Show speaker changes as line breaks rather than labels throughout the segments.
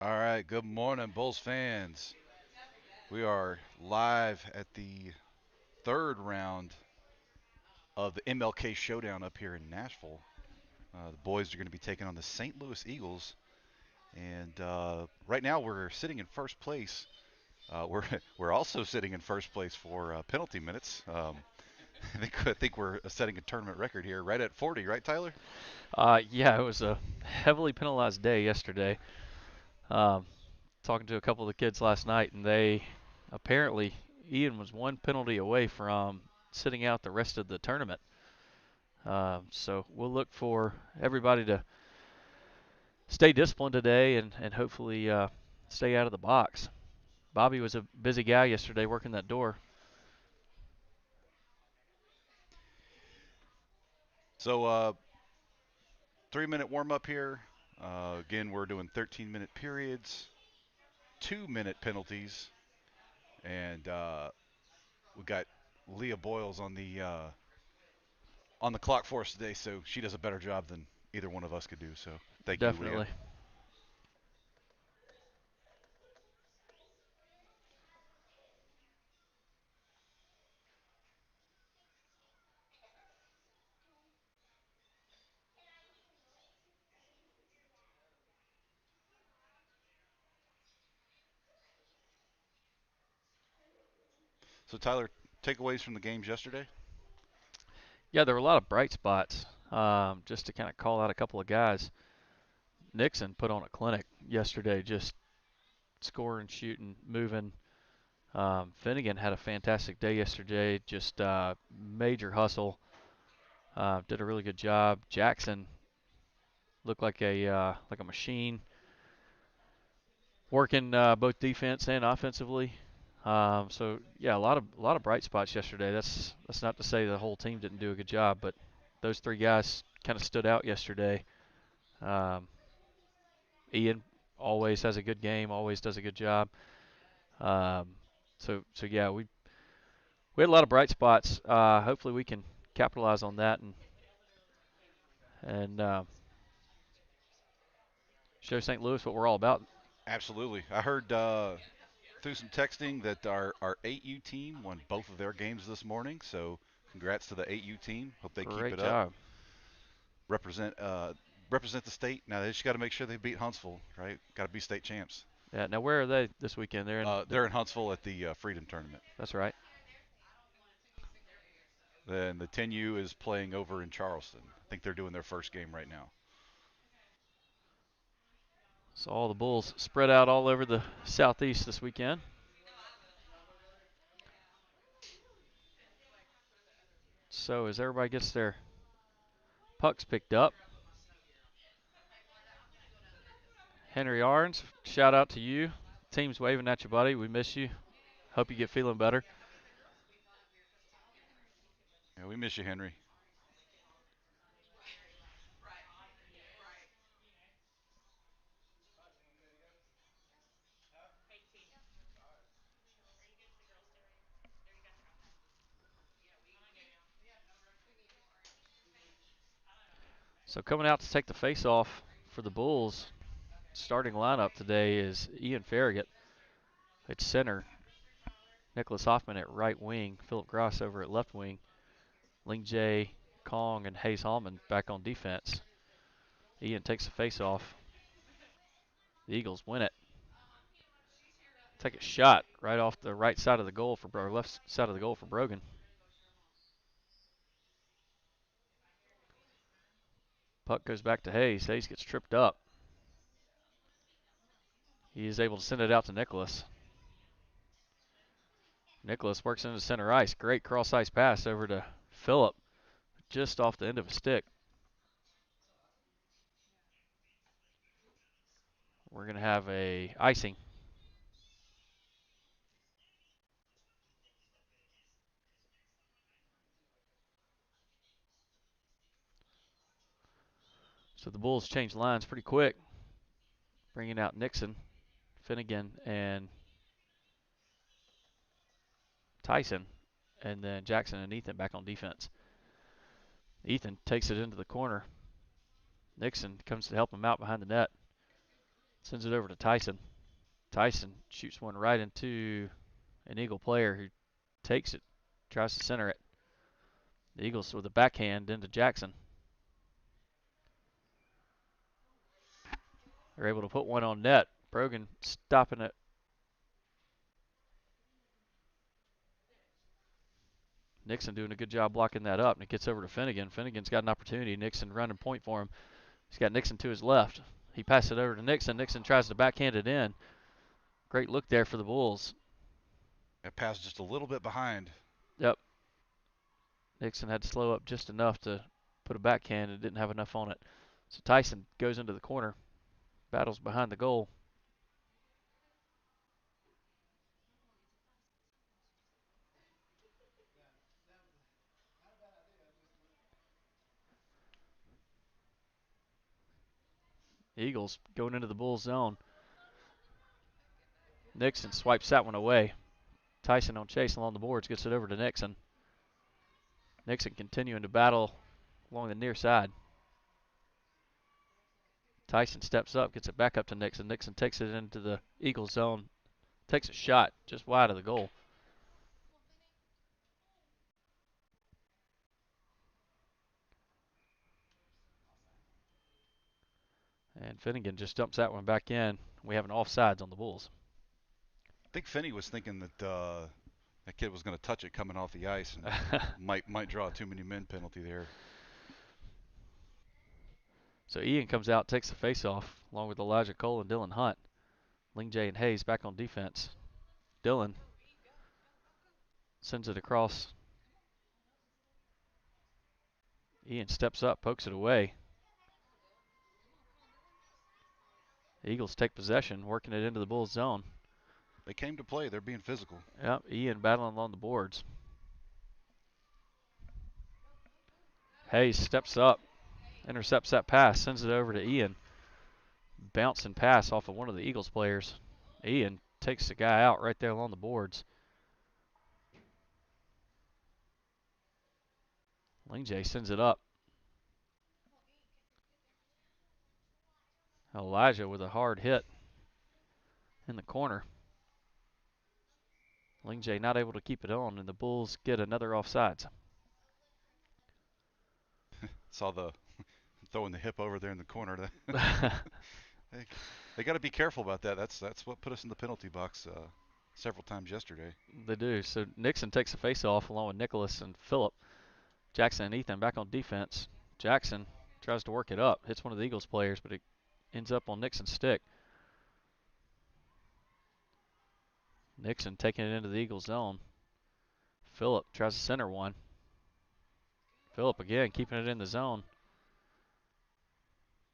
All right, good morning, Bulls fans. We are live at the third round of the MLK Showdown up here in Nashville. The boys are going to be taking on the St. Louis Eagles, and right now we're sitting in first place. We're also sitting in first place for penalty minutes. I think we're setting a tournament record here, right at 40, right, Tyler?
Yeah, it was a heavily penalized day yesterday. Um, Talking to a couple of the kids last night, and they apparently Ian was one penalty away from sitting out the rest of the tournament. So we'll look for everybody to stay disciplined today and hopefully stay out of the box. Bobby was a busy guy yesterday working that door.
So 3-minute warm up here. Again, we're doing 13-minute periods, 2-minute penalties, and we got Leah Boyles on the clock for us today, so she does a better job than either one of us could do. So thank you, Leah.
Definitely.
So Tyler, takeaways from the games yesterday?
Yeah, there were a lot of bright spots. Just to kind of call out a couple of guys. Nixon put on a clinic yesterday, just scoring, shooting, moving. Finnegan had a fantastic day yesterday. Just major hustle. Did a really good job. Jackson looked like a machine, working both defense and offensively. So yeah, a lot of bright spots yesterday. That's not to say the whole team didn't do a good job, but those three guys kind of stood out yesterday. Um, Ian always has a good game, always does a good job. Um, so yeah, we had a lot of bright spots. Hopefully, we can capitalize on that and show St. Louis what we're all about.
Absolutely. I heard through some texting that our 8U team won both of their games this morning. So congrats to the 8U team. Hope they keep
Great
it up.
job.
Represent the state. Now they just got to make sure they beat Huntsville, right? Got to be state champs.
Yeah. Now, where are they this weekend? They're in.
They're in Huntsville at the Freedom Tournament.
That's right.
Then the 10U is playing over in Charleston. I think they're doing their first game right now.
So all the Bulls spread out all over the southeast this weekend. So as everybody gets their pucks picked up, Henry Arns, shout out to you. Team's waving at you, buddy. We miss you. Hope you get feeling better.
Yeah, we miss you, Henry.
So coming out to take the face off for the Bulls, starting lineup today is Ian Farragut at center, Nicholas Hoffman at right wing, Philip Gross over at left wing, Ling J, Kong, and Hayes Hallman back on defense. Ian takes the face off. The Eagles win it. Take a shot right off the right side of the goal for or left side of the goal for Brogan. Puck goes back to Hayes. Hayes gets tripped up. He is able to send it out to Nicholas. Nicholas works into center ice. Great cross ice pass over to Phillip, just off the end of a stick. We're going to have a icing. So the Bulls change lines pretty quick, bringing out Nixon, Finnegan, and Tyson, and then Jackson and Ethan back on defense. Ethan takes it into the corner. Nixon comes to help him out behind the net. Sends it over to Tyson. Tyson shoots one right into an Eagle player who takes it, tries to center it. The Eagles with a backhand into Jackson. They're able to put one on net. Brogan stopping it. Nixon doing a good job blocking that up, and it gets over to Finnegan. Finnegan's got an opportunity. Nixon running point for him. He's got Nixon to his left. He passes it over to Nixon. Nixon tries to backhand it in. Great look there for the Bulls.
That pass just a little bit behind.
Yep. Nixon had to slow up just enough to put a backhand and didn't have enough on it. So Tyson goes into the corner, battles behind the goal. Eagles going into the Bulls zone. Nixon swipes that one away. Tyson on chase along the boards, gets it over to Nixon. Nixon continuing to battle along the near side. Tyson steps up, gets it back up to Nixon. Nixon takes it into the Eagles zone, takes a shot just wide of the goal. And Finnegan just dumps that one back in. We have an offsides on the Bulls.
I think Finney was thinking that that kid was going to touch it coming off the ice and might draw a too many men penalty there.
So Ian comes out, takes the face-off, along with Elijah Cole and Dylan Hunt. Ling J and Hayes back on defense. Dylan sends it across. Ian steps up, pokes it away. The Eagles take possession, working it into the Bulls zone.
They came to play. They're being physical.
Yep, Ian battling along the boards. Hayes steps up, intercepts that pass, sends it over to Ian. Bouncing pass off of one of the Eagles players. Ian takes the guy out right there along the boards. Ling J sends it up. Elijah with a hard hit in the corner. Ling J not able to keep it on, and the Bulls get another offsides.
Saw the throwing the hip over there in the corner. They got to be careful about that. That's what put us in the penalty box several times yesterday.
They do. So Nixon takes the face-off along with Nicholas and Phillip. Jackson and Ethan back on defense. Jackson tries to work it up, hits one of the Eagles players, but it ends up on Nixon's stick. Nixon taking it into the Eagles zone. Phillip tries to center one. Phillip again keeping it in the zone.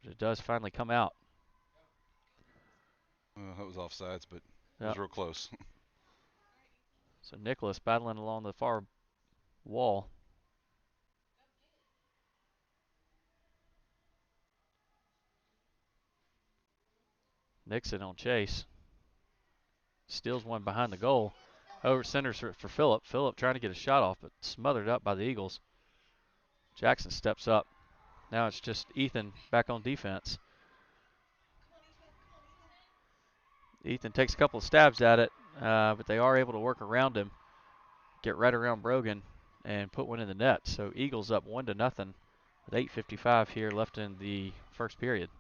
But it does finally come out.
That was offsides, but it was real close.
So Nicholas battling along the far wall. Nixon on chase. Steals one behind the goal. Over centers for Phillip. Phillip trying to get a shot off, but smothered up by the Eagles. Jackson steps up. Now it's just Ethan back on defense. Ethan takes a couple of stabs at it, but they are able to work around him, get right around Brogan, and put one in the net. So Eagles up 1-0 with 8:55 here left in the first period.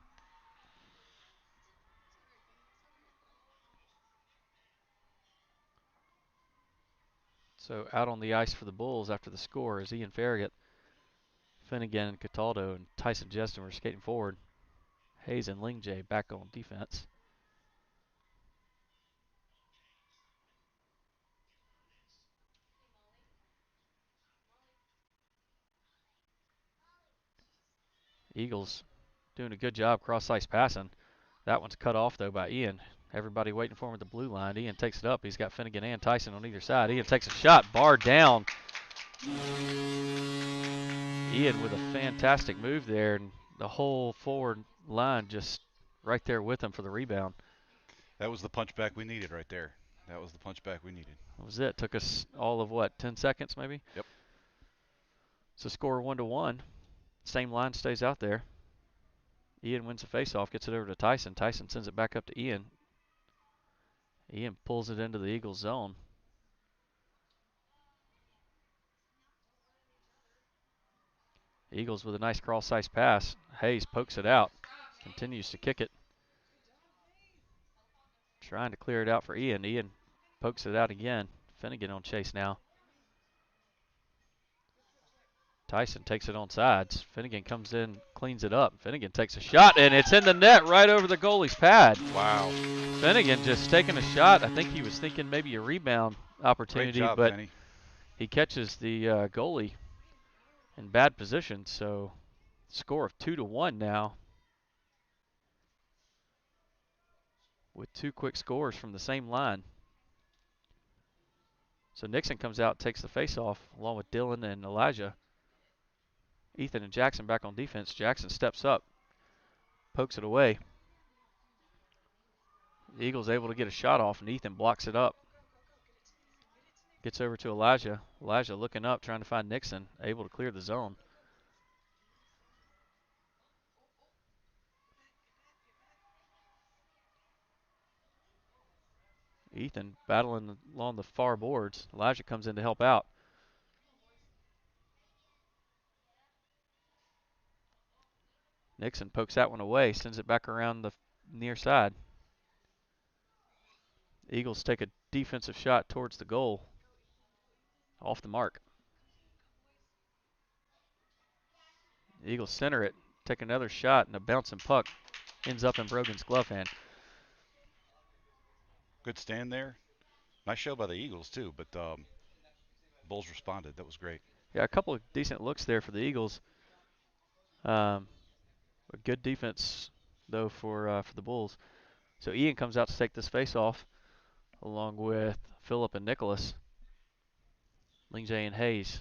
So out on the ice for the Bulls after the score is Ian Farragut, Finnegan and Cataldo, and Tyson Jeston were skating forward. Hayes and Ling J back on defense. Eagles doing a good job cross-ice passing. That one's cut off, though, by Ian. Everybody waiting for him at the blue line. Ian takes it up. He's got Finnegan and Tyson on either side. Ian takes a shot. Bar down. Ian with a fantastic move there, and the whole forward line just right there with him for the rebound.
That was the punch back we needed right there. That was the punch back we needed.
That was it. Took us all of, what, 10 seconds maybe?
Yep.
So score 1-1. Same line stays out there. Ian wins the faceoff, gets it over to Tyson. Tyson sends it back up to Ian. Ian pulls it into the Eagles zone. Eagles with a nice cross-ice pass. Hayes pokes it out, continues to kick it. Trying to clear it out for Ian. Ian pokes it out again. Finnegan on chase now. Tyson takes it on sides. Finnegan comes in, cleans it up. Finnegan takes a shot, and it's in the net right over the goalie's pad.
Wow.
Finnegan just taking a shot. I think he was thinking maybe a rebound opportunity,
Great job,
but
Finny.
he catches the goalie in bad position. So score of 2-1 now, with two quick scores from the same line. So Nixon comes out, takes the faceoff along with Dylan and Elijah. Ethan and Jackson back on defense. Jackson steps up, pokes it away. The Eagles able to get a shot off, and Ethan blocks it up. Gets over to Elijah. Elijah looking up, trying to find Nixon, able to clear the zone. Ethan battling along the far boards. Elijah comes in to help out. Nixon pokes that one away, sends it back around the near side. Eagles take a defensive shot towards the goal. Off the mark. Eagles center it, take another shot, and a bouncing puck ends up in Brogan's glove hand.
Good stand there. Nice show by the Eagles, too, but Bulls responded. That was great.
Yeah, a couple of decent looks there for the Eagles. A good defense, though, for the Bulls. So Ian comes out to take this face off, along with Phillip and Nicholas. Lingjay and Hayes.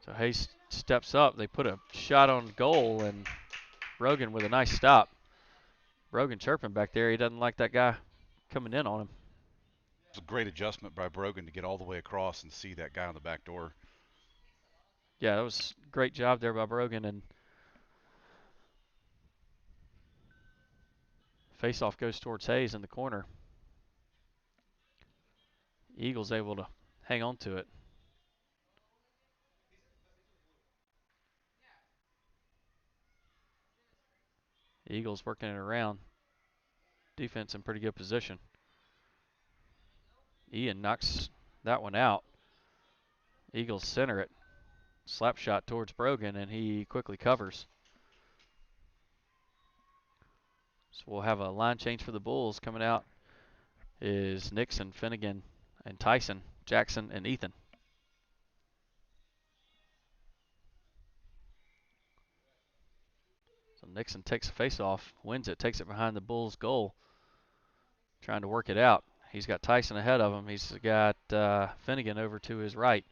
So Hayes steps up. They put a shot on goal, and Brogan with a nice stop. Brogan chirping back there. He doesn't like that guy coming in on him.
It's a great adjustment by Brogan to get all the way across and see that guy on the back door.
Yeah, that was a great job there by Brogan. And faceoff goes towards Hayes in the corner. Eagles able to hang on to it. Eagles working it around. Defense in pretty good position. Ian knocks that one out. Eagles center it. Slap shot towards Brogan, and he quickly covers. So we'll have a line change for the Bulls. Coming out is Nixon, Finnegan, and Tyson, Jackson, and Ethan. So Nixon takes a face-off, wins it, takes it behind the Bulls' goal, trying to work it out. He's got Tyson ahead of him. He's got Finnegan over to his right.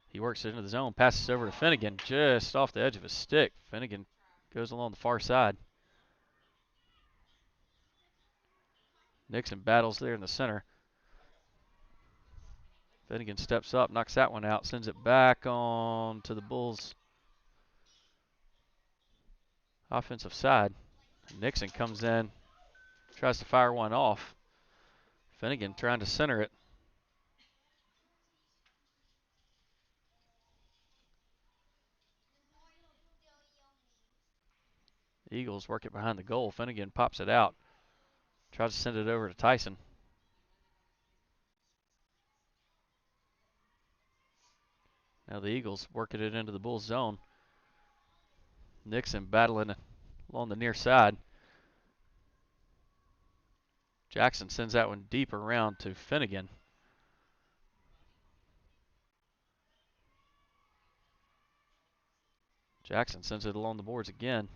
He works it into the zone, passes over to Finnegan, just off the edge of his stick. Finnegan goes along the far side. Nixon battles there in the center. Finnegan steps up, knocks that one out, sends it back on to the Bulls' offensive side. Nixon comes in, tries to fire one off. Finnegan trying to center it. Eagles work it behind the goal. Finnegan pops it out. Tries to send it over to Tyson. Now the Eagles working it into the Bulls zone. Nixon battling along the near side. Jackson sends that one deep around to Finnegan. Jackson sends it along the boards again,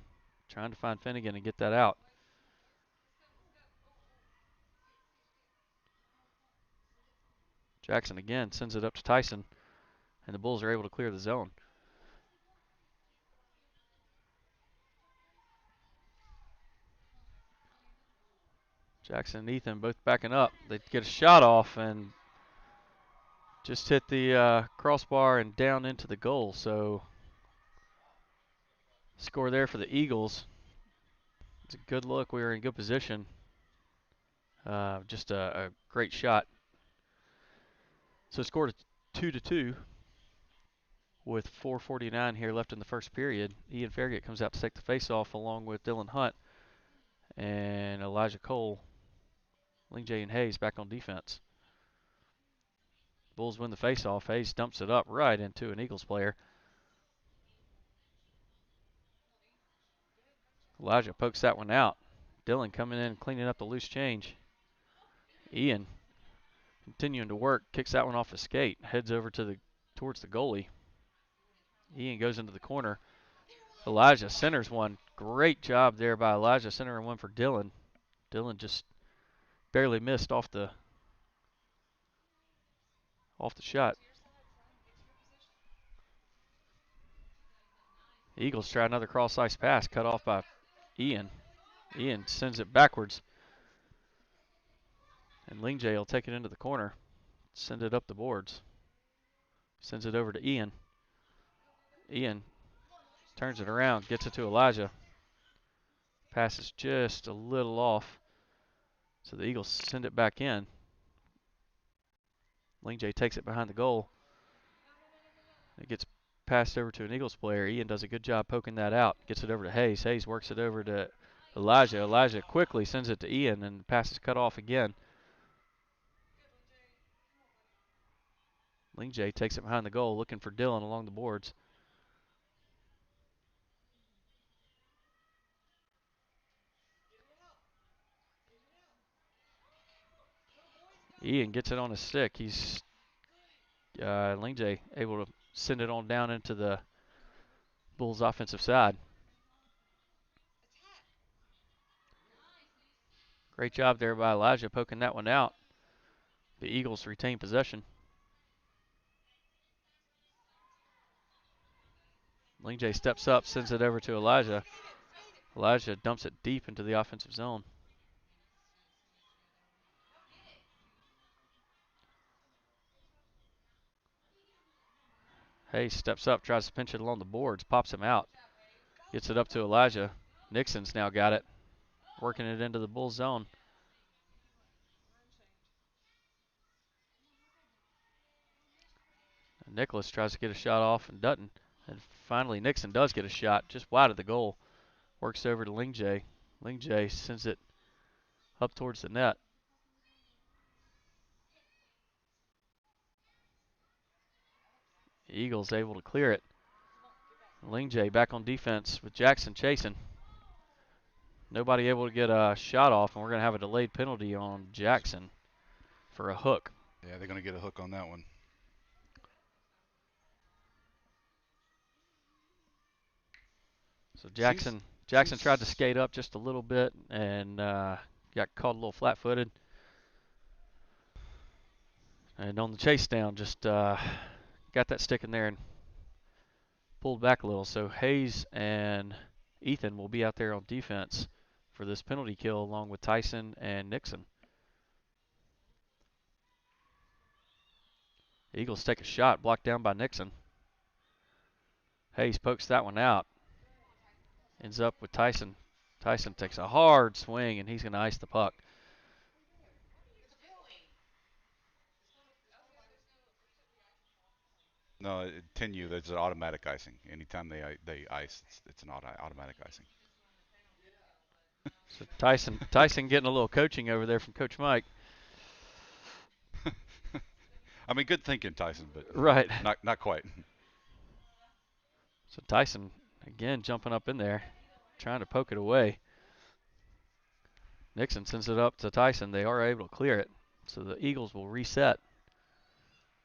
trying to find Finnegan and get that out. Jackson again sends it up to Tyson, and the Bulls are able to clear the zone. Jackson and Ethan both backing up. They get a shot off and just hit the crossbar and down into the goal. So Score there for the Eagles. It's a good look. We were in good position. Just a great shot. So scored 2-2 with 4:49 here left in the first period. Ian Farragut comes out to take the face-off along with Dylan Hunt and Elijah Cole. Ling J and Hayes back on defense. Bulls win the face-off. Hayes dumps it up right into an Eagles player. Elijah pokes that one out. Dylan coming in and cleaning up the loose change. Ian continuing to work, kicks that one off his skate, heads over towards the goalie. Ian goes into the corner. Elijah centers one. Great job there by Elijah, centering one for Dylan. Dylan just barely missed off the shot. The Eagles try another cross ice pass, cut off by Ian. Ian sends it backwards. And Ling J will take it into the corner, send it up the boards. Sends it over to Ian. Ian turns it around, gets it to Elijah. Passes just a little off. So the Eagles send it back in. Ling J takes it behind the goal. It gets passed over to an Eagles player. Ian does a good job poking that out. Gets it over to Hayes. Hayes works it over to Elijah. Elijah quickly sends it to Ian, and the pass is cut off again. Ling J takes it behind the goal, looking for Dylan along the boards. Ian gets it on his stick. He's Ling J able to send it on down into the Bulls' offensive side. Great job there by Elijah poking that one out. The Eagles retain possession. Ling J steps up, sends it over to Elijah. Elijah dumps it deep into the offensive zone. Hayes steps up, tries to pinch it along the boards, pops him out. Gets it up to Elijah. Nixon's now got it, working it into the Bulls zone. Nicholas tries to get a shot off and doesn't. And finally Nixon does get a shot just wide of the goal. Works over to Ling J. Ling J sends it up towards the net. The Eagles able to clear it. Ling J back on defense with Jackson chasing. Nobody able to get a shot off, and we're going to have a delayed penalty on Jackson for a hook.
Yeah, they're going to get a hook on that one.
So Jackson tried to skate up just a little bit and got caught a little flat-footed. And on the chase down, just got that stick in there and pulled back a little. So Hayes and Ethan will be out there on defense for this penalty kill along with Tyson and Nixon. Eagles take a shot, blocked down by Nixon. Hayes pokes that one out. Ends up with Tyson. Tyson takes a hard swing, and he's going to ice the puck.
No, 10U, that's an automatic icing. Anytime they ice, it's an automatic icing.
So Tyson getting a little coaching over there from Coach Mike.
I mean, good thinking, Tyson, but
right,
not quite.
So Tyson again jumping up in there, trying to poke it away. Nixon sends it up to Tyson. They are able to clear it, so the Eagles will reset.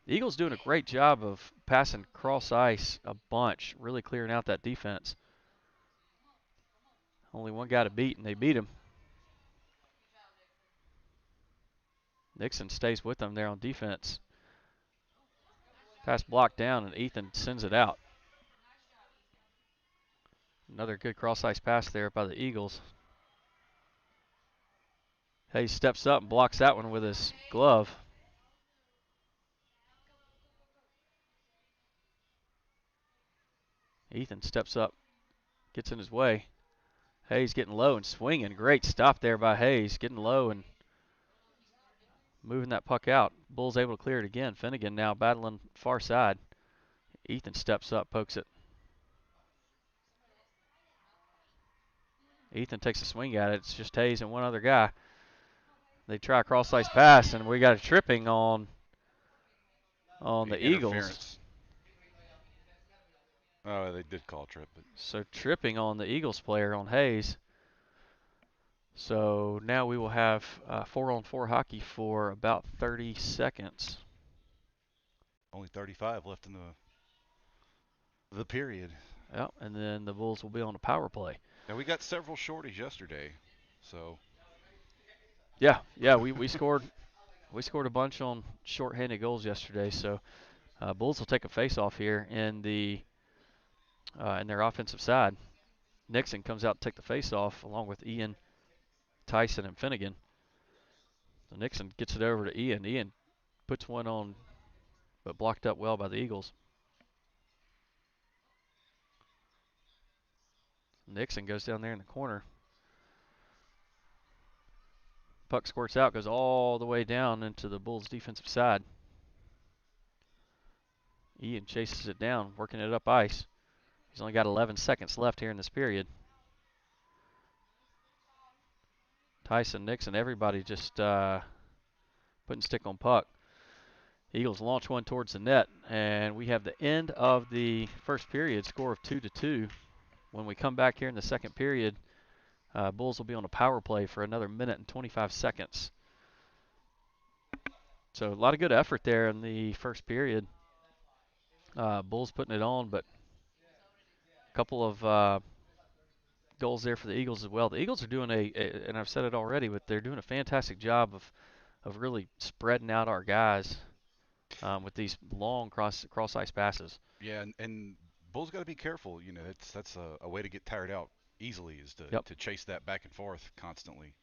The Eagles doing a great job of passing cross ice a bunch, really clearing out that defense. Only one guy to beat, and they beat him. Nixon stays with them there on defense. Pass blocked down, and Ethan sends it out. Another good cross ice pass there by the Eagles. Hayes steps up and blocks that one with his glove. Ethan steps up, gets in his way. Hayes getting low and swinging. Great stop there by Hayes, getting low and moving that puck out. Bulls able to clear it again. Finnegan now battling far side. Ethan steps up, pokes it. Ethan takes a swing at it. It's just Hayes and one other guy. They try a cross-ice pass, and we got a tripping on the Eagles.
Oh, they did call trip. But
So tripping on the Eagles player on Hayes. So now we will have 4-on-4 hockey for about 30 seconds.
only 35 left in the period.
Yep, and then the Bulls will be on a power play.
Now we got several shorties yesterday, so
Yeah, we scored a bunch on shorthanded goals yesterday. So Bulls will take a face-off here in their offensive side. Nixon comes out to take the face-off along with Ian, Tyson, and Finnegan. So Nixon gets it over to Ian. Ian puts one on, but blocked up well by the Eagles. Nixon goes down there in the corner. Puck squirts out, goes all the way down into the Bulls' defensive side. Ian chases it down, working it up ice. He's only got 11 seconds left here in this period. Tyson, Nixon, everybody just putting stick on puck. Eagles launch one towards the net, and we have the end of the first period, score of 2-2. When we come back here in the second period, Bulls will be on a power play for another minute and 25 seconds. So a lot of good effort there in the first period. Bulls putting it on, but a couple of goals there for the Eagles as well. The Eagles are doing and I've said it already, but they're doing a fantastic job of really spreading out our guys with these long cross ice passes.
Yeah, and Bulls got to be careful. You know, that's a way to get tired out easily is to chase that back and forth constantly.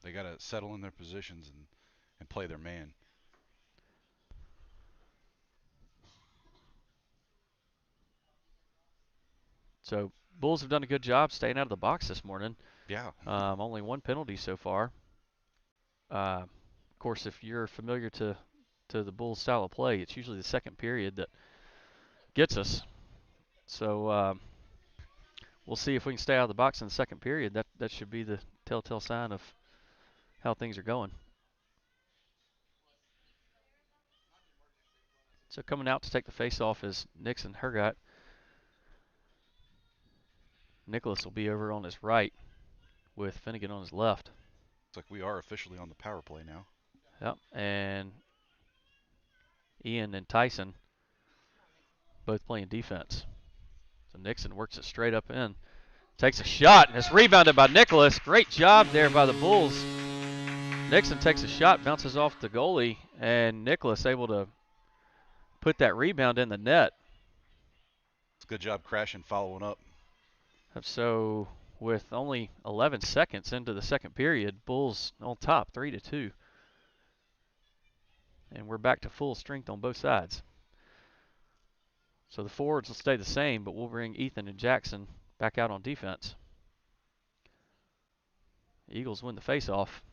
They got to settle in their positions and play their man.
So Bulls have done a good job staying out of the box this morning.
Yeah.
Only one penalty so far. Of course, if you're familiar to the Bulls' style of play, it's usually the second period that gets us. So we'll see if we can stay out of the box in the second period. That should be the telltale sign of how things are going. So coming out to take the face-off is Nixon Hergott. Nicholas will be over on his right with Finnegan on his left.
Looks like we are officially on the power play now.
Yep, and Ian and Tyson both playing defense. So Nixon works it straight up in. Takes a shot, and it's rebounded by Nicholas. Great job there by the Bulls. Nixon takes a shot, bounces off the goalie, and Nicholas able to put that rebound in the net.
It's a good job crashing, following up.
So with only 11 seconds into the second period, Bulls on top 3-2. And we're back to full strength on both sides. So the forwards will stay the same, but we'll bring Ethan and Jackson back out on defense. Eagles win the face-off.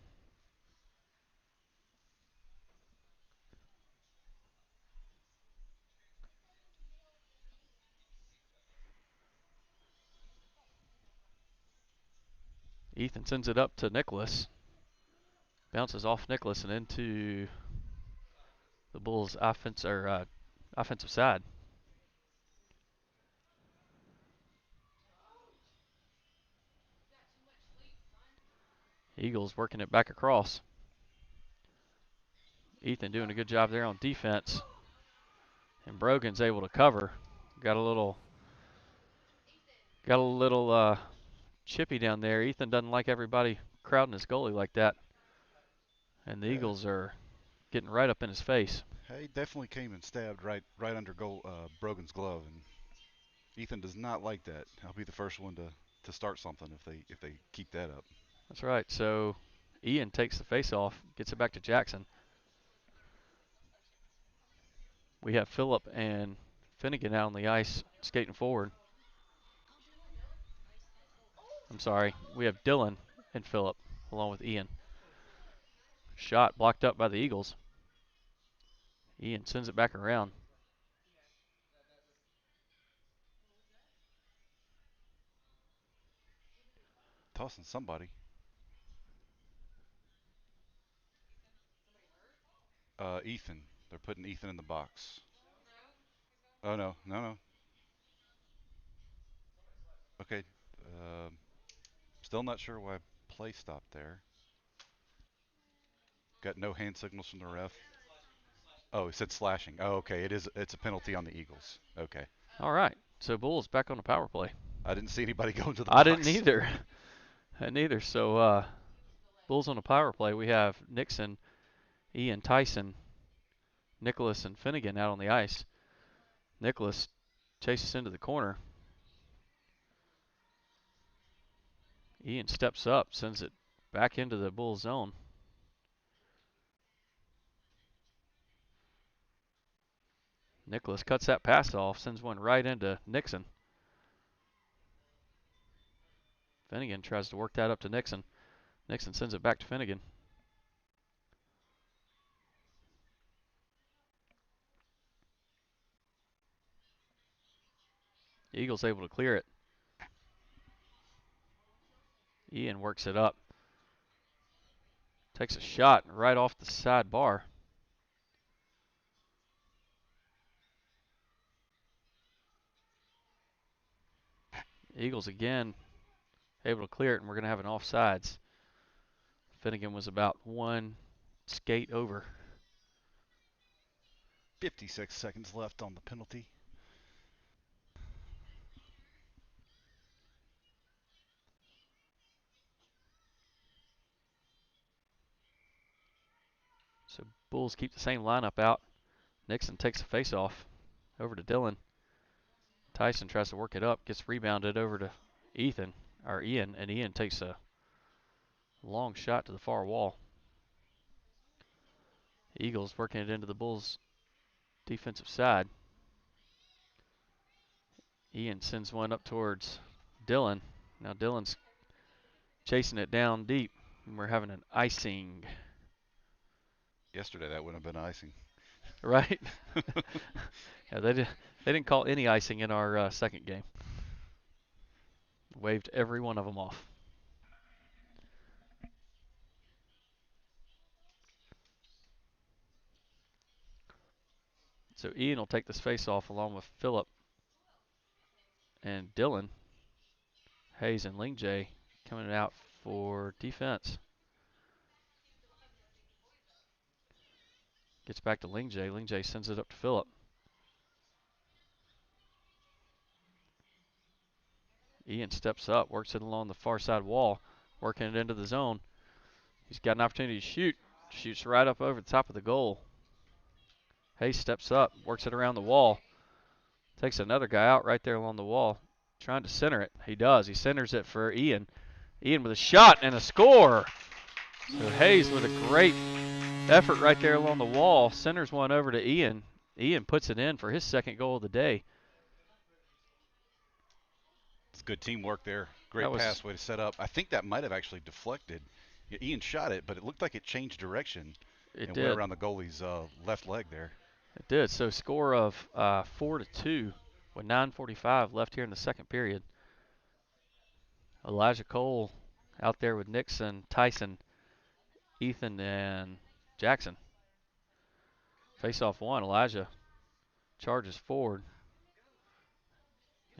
Ethan sends it up to Nicholas. Bounces off Nicholas and into the Bulls' offensive side. Eagles working it back across. Ethan doing a good job there on defense. And Brogan's able to cover. Got a little chippy down there. Ethan doesn't like everybody crowding his goalie like that. And the Eagles are getting right up in his face.
He definitely came and stabbed right under Brogan's glove, and Ethan does not like that. I'll be the first one to start something if they keep that up.
That's right. So Ian takes the face off, gets it back to Jackson. We have Phillip and Finnegan out on the ice skating forward. I'm sorry. We have Dylan and Phillip along with Ian. Shot blocked up by the Eagles. Ian sends it back around.
Tossing somebody. Ethan. They're putting Ethan in the box. Oh, no. No, no. Okay. Still not sure why play stopped there. Got no hand signals from the ref. Oh, it said slashing. Oh, okay. It's a penalty on the Eagles. Okay.
All right. So Bulls back on the power play.
I didn't see anybody go into the
I
box.
didn't either. I didn't either. So Bulls on the power play. We have Nixon, Ian, Tyson, Nicholas, and Finnegan out on the ice. Nicholas chases into the corner. Ian steps up, sends it back into the Bulls zone. Nicholas cuts that pass off, sends one right into Nixon. Finnegan tries to work that up to Nixon. Nixon sends it back to Finnegan. The Eagles able to clear it. Ian works it up. Takes a shot right off the side bar. Eagles again able to clear it, and we're going to have an offsides. Finnegan was about one skate over.
56 seconds left on the penalty.
So Bulls keep the same lineup out. Nixon takes a face-off over to Dylan. Tyson tries to work it up, gets rebounded over to Ian, and Ian takes a long shot to the far wall. Eagles working it into the Bulls' defensive side. Ian sends one up towards Dylan. Now Dylan's chasing it down deep, and we're having an icing.
Yesterday that wouldn't have been icing.
Right? Yeah, they didn't call any icing in our second game. Waved every one of them off. So Ian will take this face off along with Phillip and Dylan. Hayes and Lingjay coming out for defense. Gets back to Lingjay. Lingjay sends it up to Phillip. Ian steps up, works it along the far side wall, working it into the zone. He's got an opportunity to shoot. Shoots right up over the top of the goal. Hayes steps up, works it around the wall. Takes another guy out right there along the wall, trying to center it. He does. He centers it for Ian. Ian with a shot and a score. So Hayes with a great effort right there along the wall. Centers one over to Ian. Ian puts it in for his second goal of the day.
It's good teamwork there. Great pass, way to set up. I think that might have actually deflected. Yeah, Ian shot it, but it looked like it changed direction.
It
and
did.
went around the goalie's left leg there.
It did. So score of 4-2 with 9:45 left here in the second period. Elijah Cole out there with Nixon, Tyson, Ethan, and Jackson. Face off one. Elijah charges forward.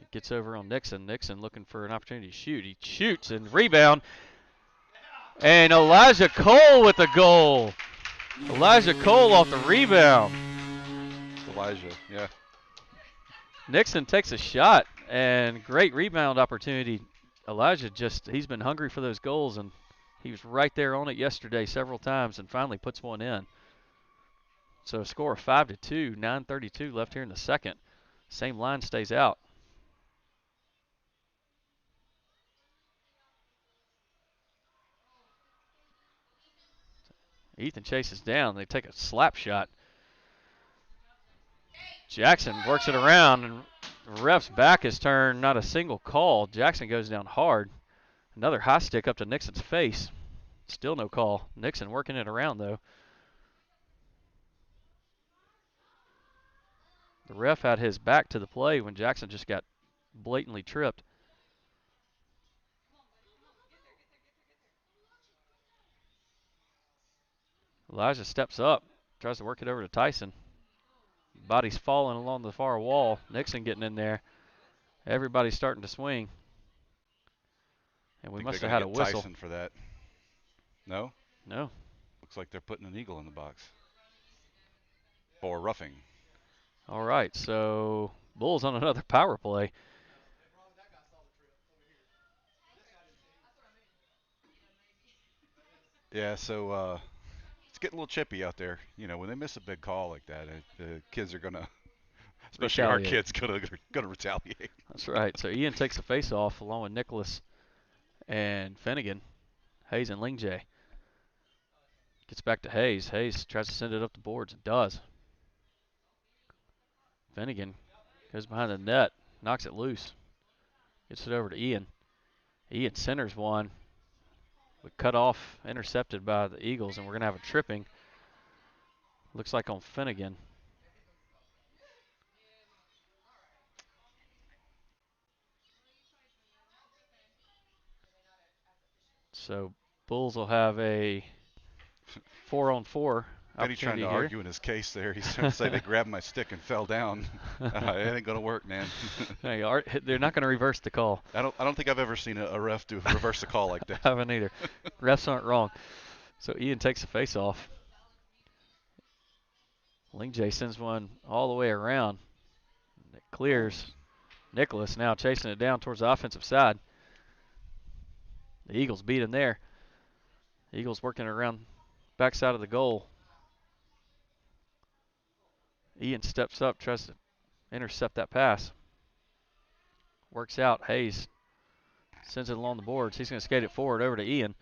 It gets over on Nixon. Nixon looking for an opportunity to shoot. He shoots and rebound. And Elijah Cole with the goal. Elijah Cole off the rebound.
Elijah, yeah.
Nixon takes a shot and great rebound opportunity. Elijah he's been hungry for those goals, and he was right there on it yesterday several times and finally puts one in. So a score of 5-2, 9:32 left here in the second. Same line stays out. Ethan chases down. They take a slap shot. Jackson works it around, and the ref's back is turned. Not a single call. Jackson goes down hard. Another high stick up to Nixon's face. Still no call. Nixon working it around, though. The ref had his back to the play when Jackson just got blatantly tripped. Elijah steps up, tries to work it over to Tyson. Body's falling along the far wall. Nixon getting in there. Everybody's starting to swing. And we must have had a whistle.
Tyson for that. No?
No.
Looks like they're putting an eagle in the box. For roughing.
All right, so Bulls on another power play.
Yeah, so it's getting a little chippy out there. You know, when they miss a big call like that, the kids are gonna, especially
retaliate.
our kids, gonna retaliate.
That's right. So Ian takes a face off along with Nicholas and Finnegan. Hayes and Lingjay. Gets back to Hayes. Hayes tries to send it up the boards. It does. Finnegan goes behind the net, knocks it loose. Gets it over to Ian. Ian centers one. But cut off, intercepted by the Eagles, and we're going to have a tripping. Looks like on Finnegan. So Bulls will have a 4-on-4
Benny's trying to
here.
argue in his case there. He's trying to say they grabbed my stick and fell down. It ain't gonna work, man.
They're not going to reverse the call.
I don't think I've ever seen a ref do reverse a call like that.
I haven't either. Refs aren't wrong. So Ian takes the face off. Lingjay sends one all the way around. It clears. Nicholas now chasing it down towards the offensive side. The Eagles beat him there. Eagles working around backside of the goal. Ian steps up, tries to intercept that pass. Works out. Hayes sends it along the boards. He's going to skate it forward over to Ian.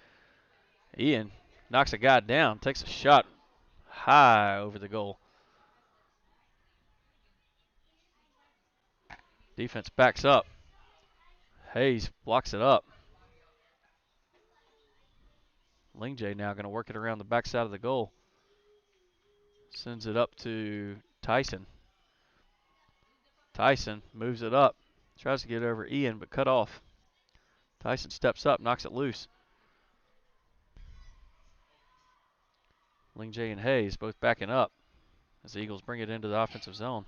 Ian knocks a guy down, takes a shot high over the goal. Defense backs up. Hayes blocks it up. Lingjay now going to work it around the backside of the goal. Sends it up to Tyson. Tyson moves it up. Tries to get over Ian, but cut off. Tyson steps up, knocks it loose. Lingjay and Hayes both backing up as the Eagles bring it into the offensive zone.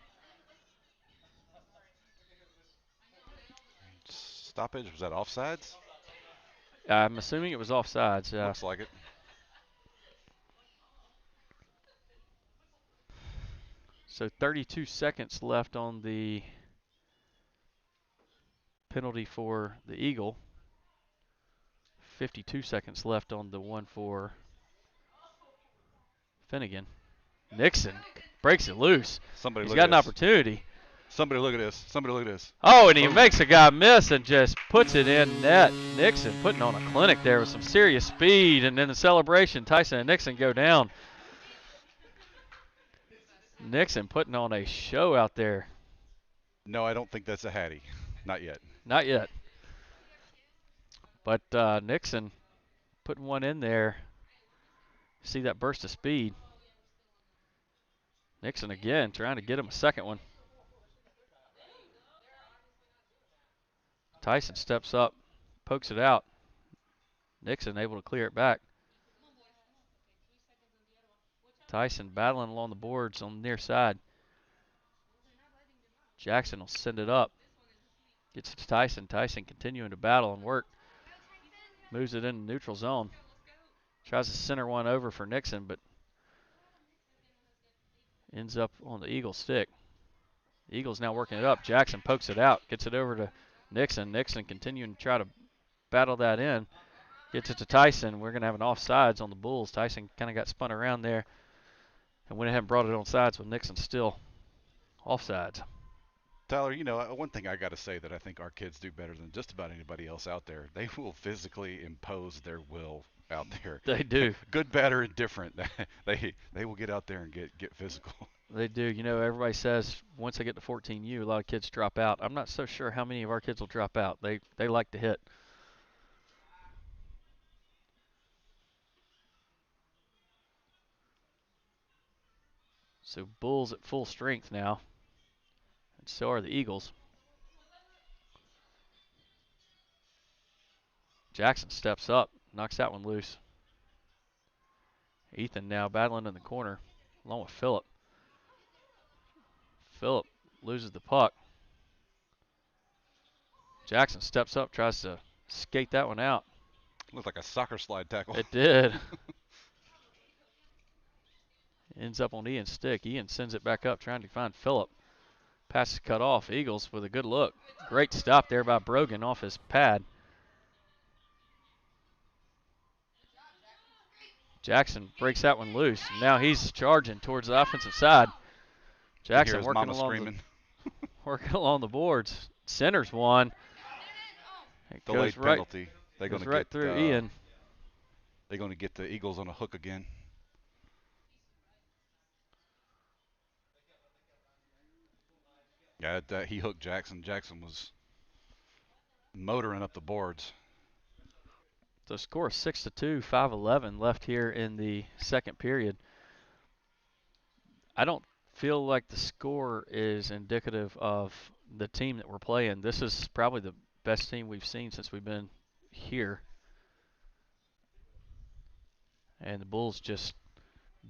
Stoppage, was that offsides?
I'm assuming it was offsides.
Looks like it.
So 32 seconds left on the penalty for the Eagle. 52 seconds left on the one for Finnegan. Nixon breaks it loose. He's got an opportunity.
Somebody look at this. Somebody look at this.
Oh, and he makes a guy miss and just puts it in net. Nixon putting on a clinic there with some serious speed. And then the celebration, Tyson and Nixon go down. Nixon putting on a show out there.
No, I don't think that's a Hattie. Not yet.
Not yet. But Nixon putting one in there. See that burst of speed. Nixon again trying to get him a second one. Tyson steps up, pokes it out. Nixon able to clear it back. Tyson battling along the boards on the near side. Jackson will send it up. Gets it to Tyson. Tyson continuing to battle and work. Moves it in the neutral zone. Tries to center one over for Nixon, but ends up on the Eagle stick. The Eagles now working it up. Jackson pokes it out. Gets it over to Nixon. Nixon continuing to try to battle that in. Gets it to Tyson. We're going to have an offsides on the Bulls. Tyson kind of got spun around there and went ahead and brought it on sides with Nixon still offsides.
Tyler, you know, one thing I got to say that I think our kids do better than just about anybody else out there, they will physically impose their will out there.
They do.
Good, bad, or indifferent. They will get out there and get physical.
They do. You know, everybody says once they get to 14U, a lot of kids drop out. I'm not so sure how many of our kids will drop out. They like to hit. So Bulls at full strength now. And so are the Eagles. Jackson steps up, knocks that one loose. Ethan now battling in the corner along with Phillip. Phillip loses the puck. Jackson steps up, tries to skate that one out.
Looked like a soccer slide tackle.
It did. Ends up on Ian's stick. Ian sends it back up, trying to find Phillip. Pass is cut off. Eagles with a good look. Great stop there by Brogan off his pad. Jackson breaks that one loose. Now he's charging towards the offensive side. Jackson working along the boards. Centers one. It
Delayed
goes right,
penalty. They're going
goes
to
right
get
through Ian.
They're going to get the Eagles on a hook again. Yeah, he hooked Jackson. Jackson was motoring up the boards.
The score is 6-2, 5:11 left here in the second period. I don't feel like the score is indicative of the team that we're playing. This is probably the best team we've seen since we've been here. And the Bulls just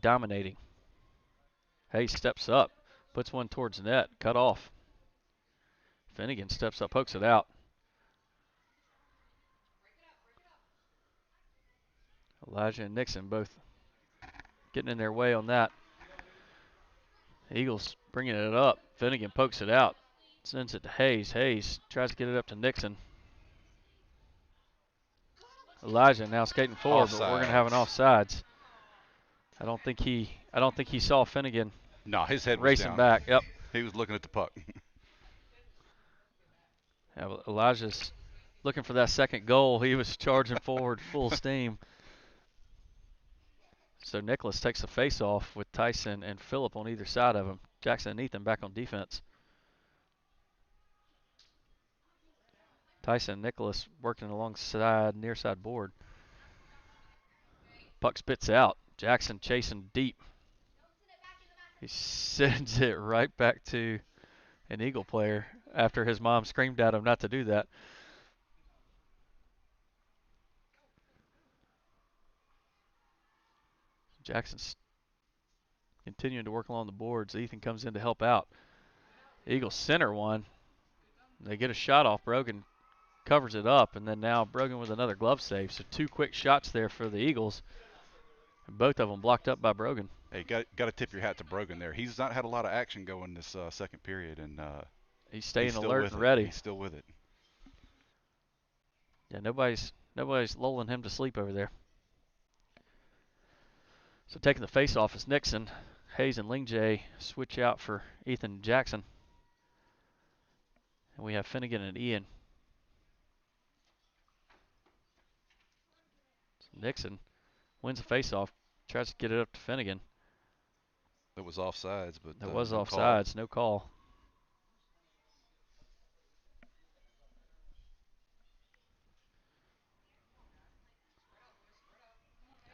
dominating. Hayes steps up, puts one towards the net, cut off. Finnegan steps up, pokes it out. Elijah and Nixon both getting in their way on that. Eagles bringing it up. Finnegan pokes it out, sends it to Hayes. Hayes tries to get it up to Nixon. Elijah now skating forward, but we're going to have an offsides. I don't think he saw Finnegan.
No, his head was
racing
down.
Back. Yep.
He was looking at the puck.
Yeah, Elijah's looking for that second goal. He was charging forward full steam. So Nicholas takes the face-off with Tyson and Phillip on either side of him. Jackson and Ethan back on defense. Tyson and Nicholas working alongside near side board. Puck spits out. Jackson chasing deep. He sends it right back to an Eagle player after his mom screamed at him not to do that. Jackson's continuing to work along the boards. Ethan comes in to help out. Eagles center one. They get a shot off. Brogan covers it up, and then now Brogan with another glove save. So two quick shots there for the Eagles. And both of them blocked up by Brogan.
Hey, got to tip your hat to Brogan there. He's not had a lot of action going this second period, and
he's staying
still
alert
with
and
it.
ready.
He's still with it.
Yeah, nobody's lulling him to sleep over there. So taking the face off is Nixon. Hayes and Lingjay switch out for Ethan and Jackson. And we have Finnegan and Ian. So Nixon wins the face off, tries to get it up to Finnegan.
It was offsides, but
It was
no
offsides,
call.
no call.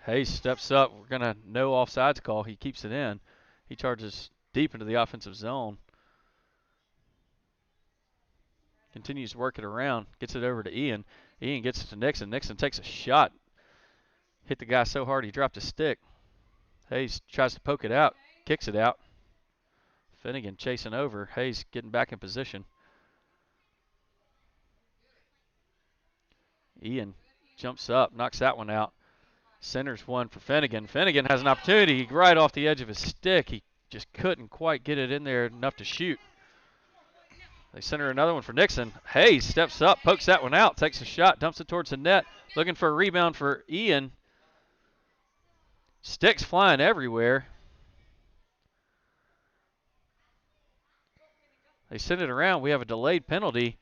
Hayes steps up. We're going to no offsides call. He keeps it in. He charges deep into the offensive zone. Continues to work it around. Gets it over to Ian. Ian gets it to Nixon. Nixon takes a shot. Hit the guy so hard he dropped his stick. Hayes tries to poke it out. Kicks it out. Finnegan chasing over. Hayes getting back in position. Ian jumps up. Knocks that one out. Centers one for Finnegan. Finnegan has an opportunity right off the edge of his stick. He just couldn't quite get it in there enough to shoot. They center another one for Nixon. Hayes steps up, pokes that one out, takes a shot, dumps it towards the net. Looking for a rebound for Ian. Sticks flying everywhere. They send it around. We have a delayed penalty.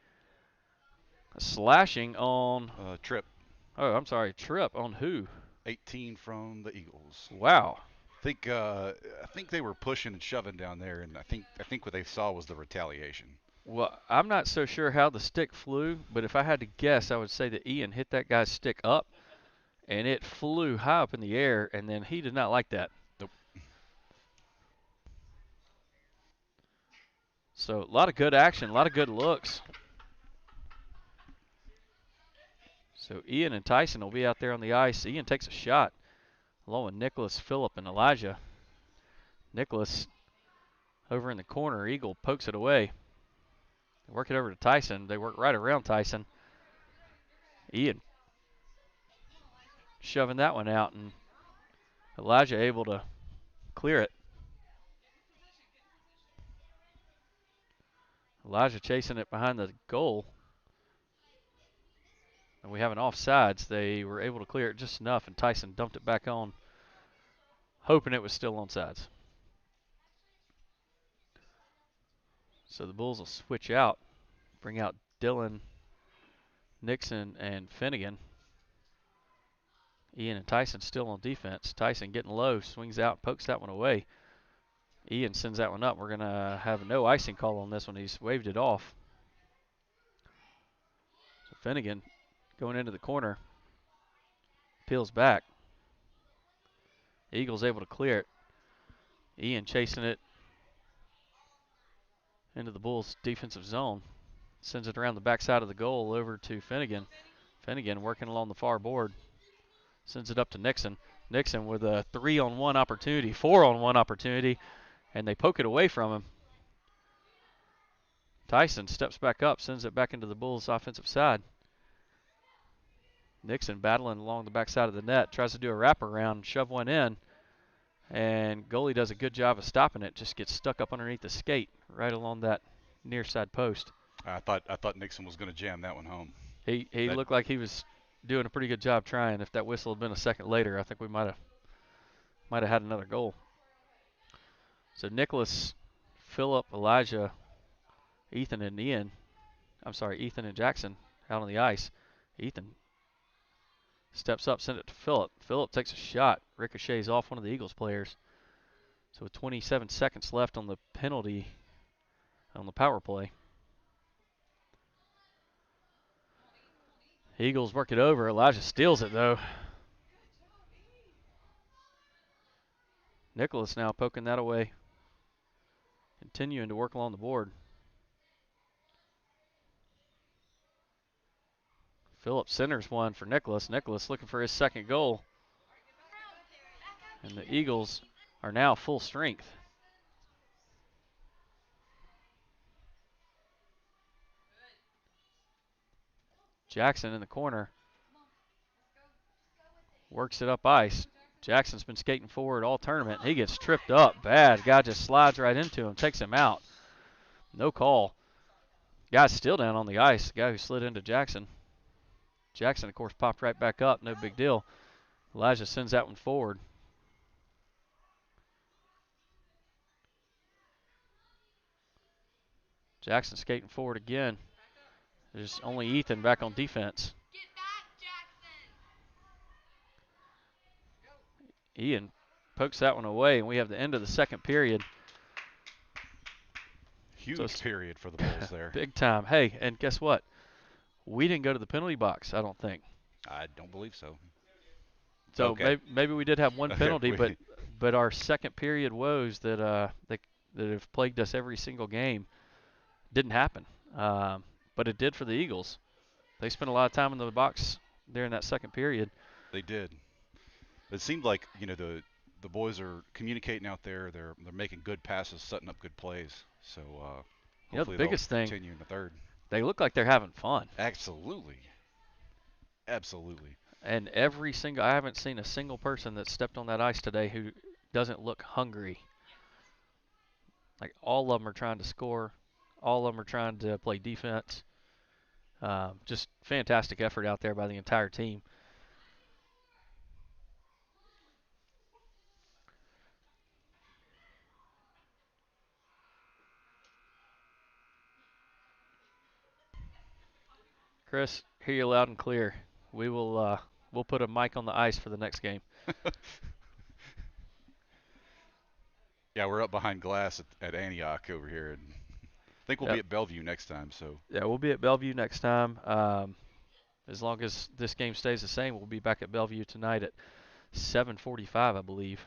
A slashing on...
Trip.
Oh, I'm sorry. Trip on who?
18 from the Eagles.
Wow.
I think they were pushing and shoving down there, and I think what they saw was the retaliation.
Well, I'm not so sure how the stick flew, but if I had to guess, I would say that Ian hit that guy's stick up, and it flew high up in the air, and then he did not like that.
Nope.
So a lot of good action, a lot of good looks. So Ian and Tyson will be out there on the ice. Ian takes a shot along with Nicholas, Phillip, and Elijah. Nicholas over in the corner. Eagle pokes it away. They work it over to Tyson. They work right around Tyson. Ian shoving that one out, and Elijah able to clear it. Elijah chasing it behind the goal. And we have an offsides. They were able to clear it just enough, and Tyson dumped it back on, hoping it was still onside. So the Bulls will switch out, bring out Dylan, Nixon, and Finnegan. Ian and Tyson still on defense. Tyson getting low, swings out, pokes that one away. Ian sends that one up. We're going to have no icing call on this one. He's waved it off. So Finnegan going into the corner, peels back. Eagles able to clear it. Ian chasing it into the Bulls' defensive zone. Sends it around the backside of the goal over to Finnegan. Finnegan working along the far board. Sends it up to Nixon. Nixon with a 3-on-1 opportunity, 4-on-1 opportunity, and they poke it away from him. Tyson steps back up, sends it back into the Bulls' offensive side. Nixon battling along the backside of the net, tries to do a wraparound, shove one in, and goalie does a good job of stopping it. Just gets stuck up underneath the skate right along that near side post.
I thought Nixon was going to jam that one home.
He looked like he was doing a pretty good job trying. If that whistle had been a second later, I think we might have had another goal. So Nicholas, Phillip, Elijah, Ethan and Jackson out on the ice. Ethan steps up, send it to Phillip. Phillip takes a shot, ricochets off one of the Eagles players. So with 27 seconds left on the penalty on the power play. Eagles work it over. Elijah steals it, though. Nicholas now poking that away. Continuing to work along the board. Phillip centers one for Nicholas. Nicholas looking for his second goal. And the Eagles are now full strength. Jackson in the corner. Works it up ice. Jackson's been skating forward all tournament. He gets tripped up bad. Guy just slides right into him, takes him out. No call. Guy's still down on the ice. The guy who slid into Jackson. Jackson, of course, popped right back up. No big deal. Elijah sends that one forward. Jackson skating forward again. There's only Ethan back on defense. Ian pokes that one away, and we have the end of the second period.
Huge period for the Bulls there.
Big time. Hey, and guess what? We didn't go to the penalty box, I don't think.
I don't believe so.
So
okay.
maybe we did have one penalty, but our second period woes that have plagued us every single game didn't happen. But it did for the Eagles. They spent a lot of time in the box during that second period.
They did. It seemed like the boys are communicating out there. They're making good passes, setting up good plays. So hopefully
the biggest thing,
continue in the third.
They look like they're having fun.
Absolutely.
And I haven't seen a single person that stepped on that ice today who doesn't look hungry. Like all of them are trying to score. All of them are trying to play defense. Just fantastic effort out there by the entire team. Chris, hear you loud and clear. We'll put a mic on the ice for the next game.
Yeah, we're up behind glass at Antioch over here, and I think we'll be at Bellevue next time. So
yeah, we'll be at Bellevue next time. As long as this game stays the same, we'll be back at Bellevue tonight at 7:45, I believe.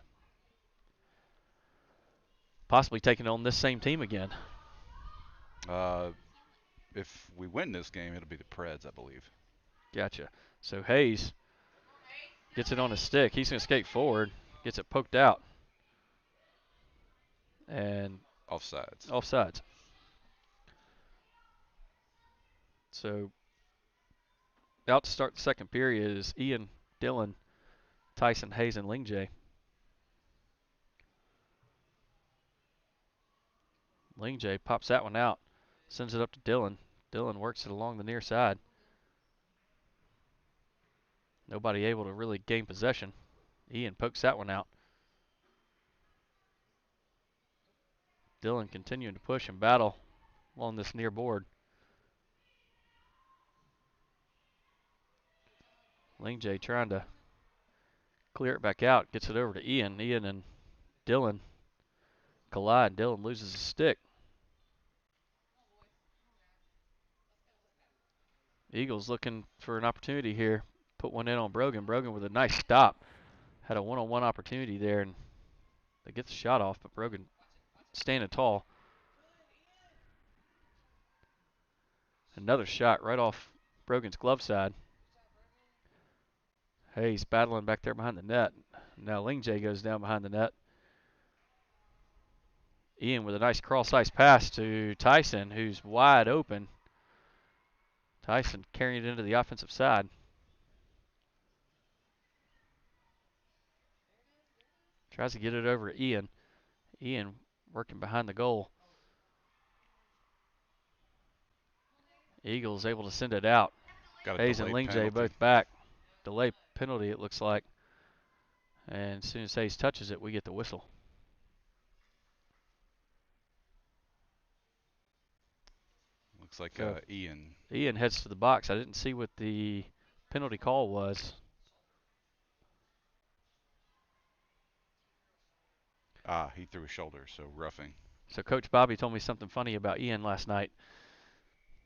Possibly taking on this same team again.
Uh, if we win this game, it'll be the Preds, I believe.
Gotcha. So Hayes gets it on his stick. He's going to skate forward, gets it poked out, and
Offsides.
offsides. So out to start the second period is Ian, Dylan, Tyson, Hayes, and Lingjay. Lingjay pops that one out, sends it up to Dylan. Dylan works it along the near side. Nobody able to really gain possession. Ian pokes that one out. Dylan continuing to push and battle along this near board. Lingjay trying to clear it back out, gets it over to Ian. Ian and Dylan collide. Dylan loses his stick. Eagles looking for an opportunity here. Put one in on Brogan. Brogan with a nice stop. Had a one-on-one opportunity there, and they get the shot off, but Brogan standing tall. Another shot right off Brogan's glove side. Hayes battling back there behind the net. Now Lingjay goes down behind the net. Ian with a nice cross-ice pass to Tyson, who's wide open. Tyson carrying it into the offensive side. Tries to get it over to Ian. Ian working behind the goal. Eagles able to send it out.
Got a
Hayes and
delayed
Lingjay
penalty.
both back. Delay penalty, it looks like. And as soon as Hayes touches it, we get the whistle.
Looks like
So
Ian.
Ian heads to the box. I didn't see what the penalty call was.
He threw his shoulder, so roughing.
So Coach Bobby told me something funny about Ian last night.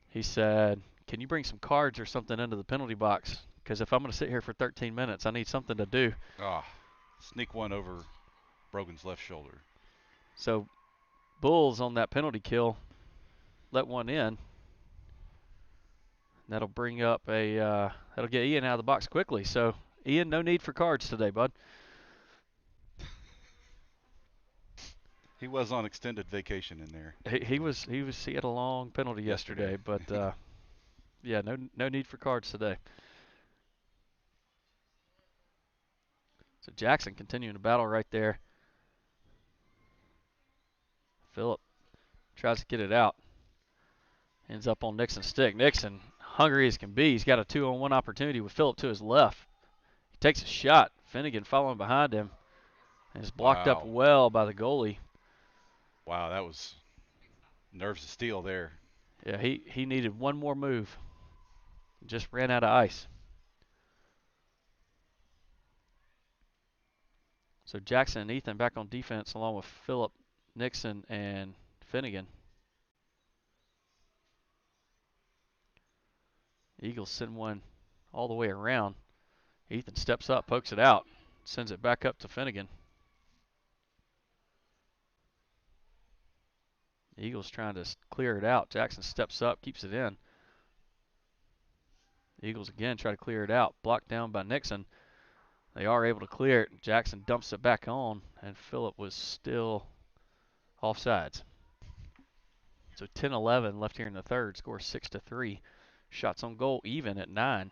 He said, can you bring some cards or something into the penalty box? Because if I'm going to sit here for 13 minutes, I need something to do.
Sneak one over Brogan's left shoulder.
So Bulls on that penalty kill let one in. That'll bring up that'll get Ian out of the box quickly. So Ian, no need for cards today, bud.
He was on extended vacation in there.
He had a long penalty yesterday, but yeah, no need for cards today. So Jackson continuing to battle right there. Phillip tries to get it out. Ends up on Nixon's stick. Nixon, hungry as can be. He's got a 2-on-1 opportunity with Phillip to his left. He takes a shot. Finnegan following behind him. And is blocked up well by the goalie.
Wow, that was nerves of steel there.
Yeah, he needed one more move. Just ran out of ice. So Jackson and Ethan back on defense along with Phillip, Nixon, and Finnegan. Eagles send one all the way around. Ethan steps up, pokes it out, sends it back up to Finnegan. Eagles trying to clear it out. Jackson steps up, keeps it in. Eagles again try to clear it out. Blocked down by Nixon. They are able to clear it. Jackson dumps it back on, and Phillip was still offsides. So 10-11 left here in the third. Score 6-3. Shots on goal even at 9.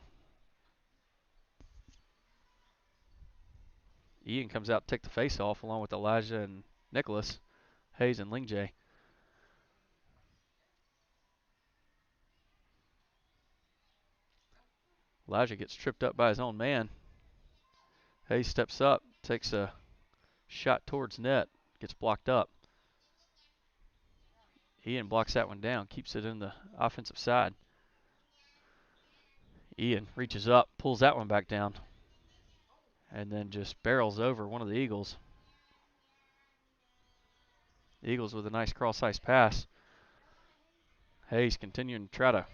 Ian comes out to take the face off along with Elijah and Nicholas, Hayes and Lingjay. Elijah gets tripped up by his own man. Hayes steps up, takes a shot towards net, gets blocked up. Ian blocks that one down, keeps it in the offensive side. Ian reaches up, pulls that one back down, and then just barrels over one of the Eagles. Eagles with a nice cross-ice pass. Hayes continuing to try to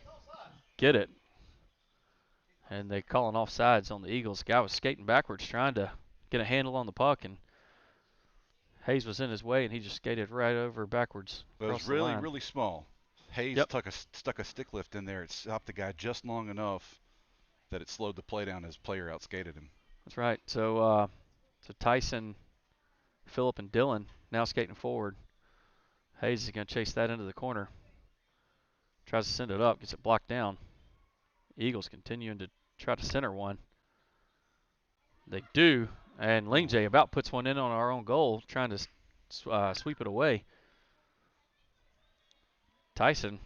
get it. And they calling offsides on the Eagles. The guy was skating backwards trying to get a handle on the puck, and Hayes was in his way, and he just skated right over backwards.
But it was really, really small. Hayes
Yep,
stuck a stick lift in there. It stopped the guy just long enough that it slowed the play down as player outskated him.
that's right. So Tyson, Phillip, and Dylan now skating forward. Hayes is going to chase that into the corner. Tries to send it up, gets it blocked down. Eagles continuing to try to center one. They do, and Lingjay about puts one in on our own goal, trying to sweep it away. Tyson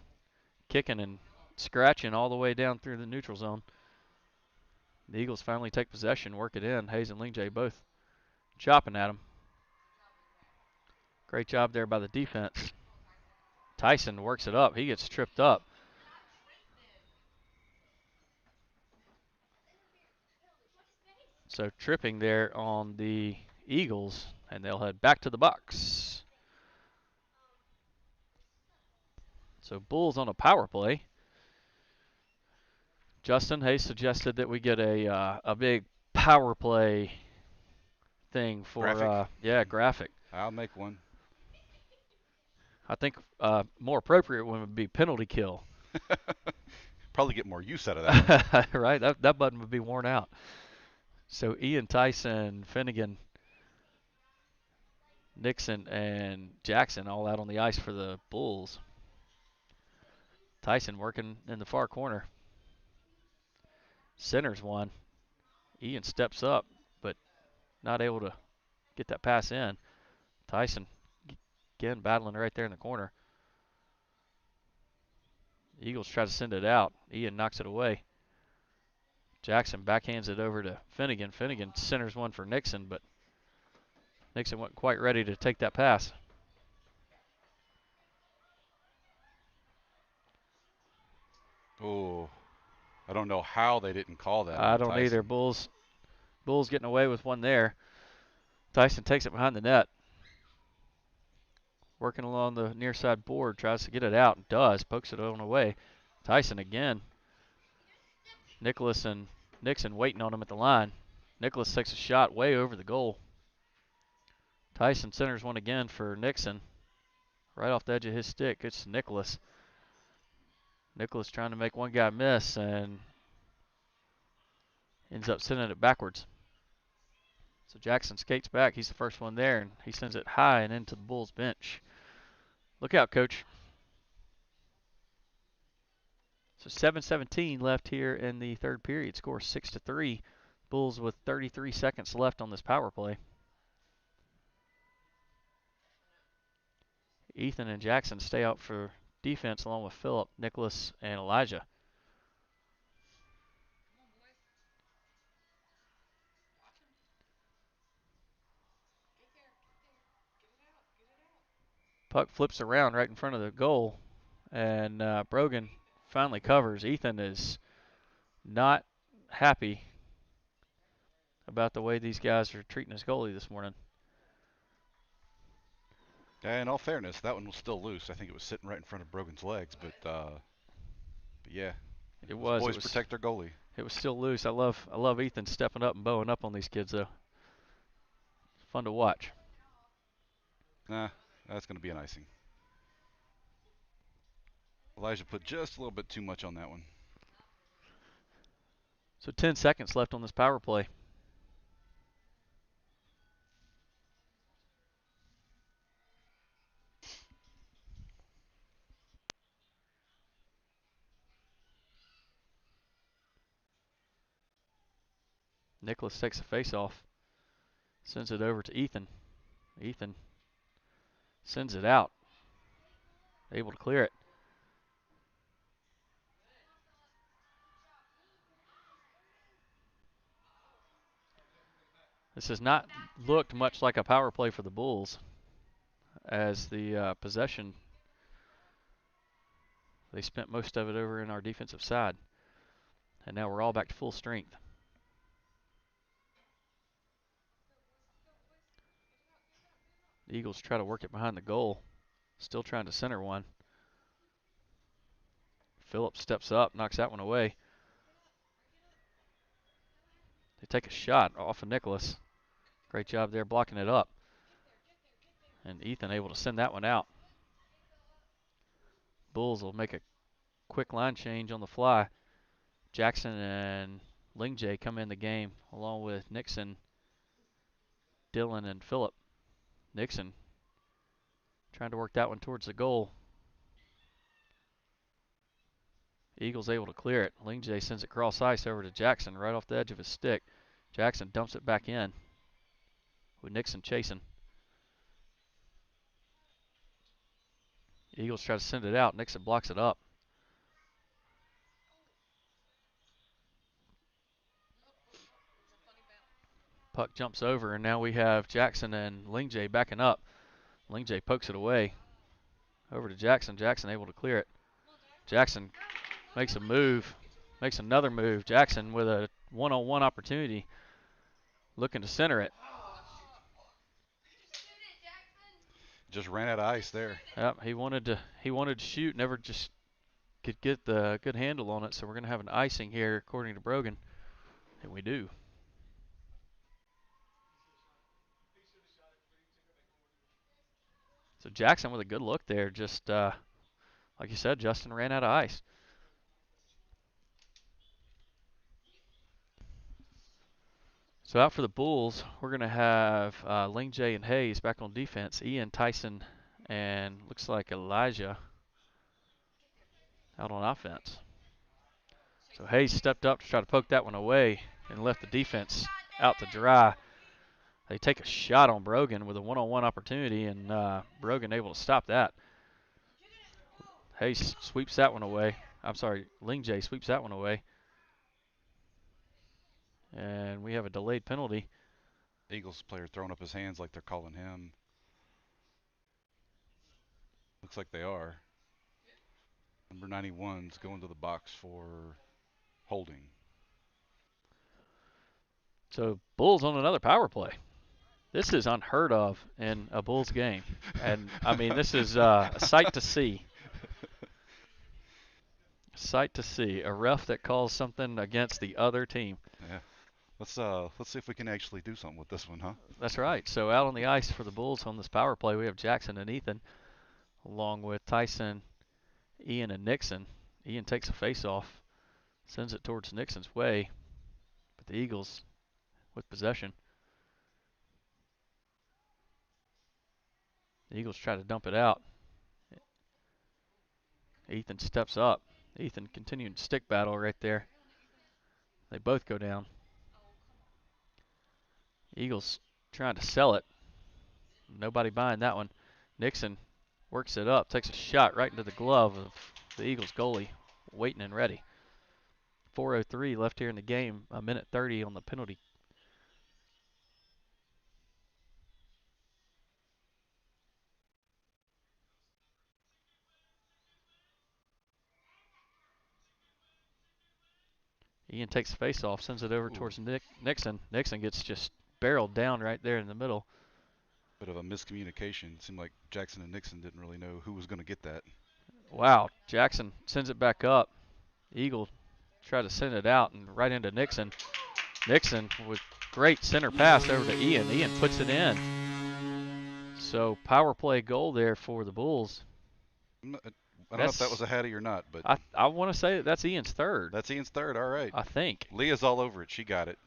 kicking and scratching all the way down through the neutral zone. The Eagles finally take possession, work it in. Hayes and Lingjay both chopping at him. Great job there by the defense. Tyson works it up. He gets tripped up. So tripping there on the Eagles, and they'll head back to the box. So Bulls on a power play. Justin Hayes suggested that we get a big power play thing for
Graphic?
graphic.
I'll make one.
I think more appropriate one would be penalty kill.
Probably get more use out of that one.
Right, that button would be worn out. So Ian, Tyson, Finnegan, Nixon, and Jackson all out on the ice for the Bulls. Tyson working in the far corner. Centers one. Ian steps up, but not able to get that pass in. Tyson again battling right there in the corner. The Eagles try to send it out. Ian knocks it away. Jackson backhands it over to Finnegan. Finnegan centers one for Nixon, but Nixon wasn't quite ready to take that pass.
Oh, I don't know how they didn't call that.
I
On
don't
Tyson.
either. Bulls getting away with one there. Tyson takes it behind the net. Working along the near side board, tries to get it out, and does. Pokes it on away. Tyson again. Nicholas and Nixon waiting on him at the line. Nicholas takes a shot way over the goal. Tyson centers one again for Nixon. Right off the edge of his stick. It's Nicholas. Nicholas trying to make one guy miss and ends up sending it backwards. So Jackson skates back. He's the first one there, and he sends it high and into the Bulls bench. Look out, coach. So 7:17 left here in the third period. Score 6-3. Bulls with 33 seconds left on this power play. Ethan and Jackson stay out for defense along with Phillip, Nicholas, and Elijah. Puck flips around right in front of the goal, and Brogan finally covers. Ethan is not happy about the way these guys are treating his goalie this morning.
In all fairness, that one was still loose. I think it was sitting right in front of Brogan's legs, but yeah,
It was.
Boys protect their goalie.
It was still loose. I love Ethan stepping up and bowing up on these kids though. It's fun to watch.
Nah, that's going to be an icing. Elijah put just a little bit too much on that one.
So 10 seconds left on this power play. Nicholas takes a face-off, sends it over to Ethan. Ethan sends it out, able to clear it. This has not looked much like a power play for the Bulls, as the possession, they spent most of it over in our defensive side. And now we're all back to full strength. The Eagles try to work it behind the goal. Still trying to center one. Phillip steps up, knocks that one away. They take a shot off of Nicholas. Great job there blocking it up. And Ethan able to send that one out. Bulls will make a quick line change on the fly. Jackson and Lingjay come in the game along with Nixon, Dillon, and Phillip. Nixon trying to work that one towards the goal. Eagles able to clear it. Lingjay sends it cross ice over to Jackson right off the edge of his stick. Jackson dumps it back in with Nixon chasing. Eagles try to send it out. Nixon blocks it up. Puck jumps over, and now we have Jackson and Lingjay backing up. Lingjay pokes it away. Over to Jackson. Jackson able to clear it. Jackson makes a move. Makes another move. Jackson with a one-on-one opportunity. Looking to center it.
Just ran out of ice there.
Yep, he wanted to shoot, never just could get the good handle on it, so we're going to have an icing here according to Brogan. And we do. So Jackson with a good look there, just like you said, Justin ran out of ice. So out for the Bulls, we're going to have Lingjay and Hayes back on defense. Ian, Tyson, and looks like Elijah out on offense. So Hayes stepped up to try to poke that one away and left the defense out to dry. They take a shot on Brogan with a one-on-one opportunity, and Brogan able to stop that. Hayes sweeps that one away. I'm sorry, Lingjay sweeps that one away. And we have a delayed penalty.
Eagles player throwing up his hands like they're calling him. Looks like they are. Number 91's going to the box for holding.
So Bulls on another power play. This is unheard of in a Bulls game. And, I mean, this is a sight to see. Sight to see. A ref that calls something against the other team.
Yeah. Let's see if we can actually do something with this one, huh?
That's right. So out on the ice for the Bulls on this power play, we have Jackson and Ethan, along with Tyson, Ian, and Nixon. Ian takes a face-off, sends it towards Nixon's way, but the Eagles with possession. The Eagles try to dump it out. Ethan steps up. Ethan continuing stick battle right there. They both go down. Eagles trying to sell it. Nobody buying that one. Nixon works it up, takes a shot right into the glove of the Eagles goalie, waiting and ready. 4:03 left here in the game, a minute 30 on the penalty. Ian takes the face off, sends it over towards Nixon. Nixon gets just barreled down right there in the middle.
Bit of a miscommunication. It seemed like Jackson and Nixon didn't really know who was going to get that.
Wow, Jackson sends it back up. Eagle tried to send it out and right into Nixon. Nixon with great center pass over to Ian. Ian puts it in. So power play goal there for the Bulls.
I don't know if that was a Hattie or not, but
I want to say that's Ian's third.
That's Ian's third. All right.
I think.
Leah's all over it. She got it.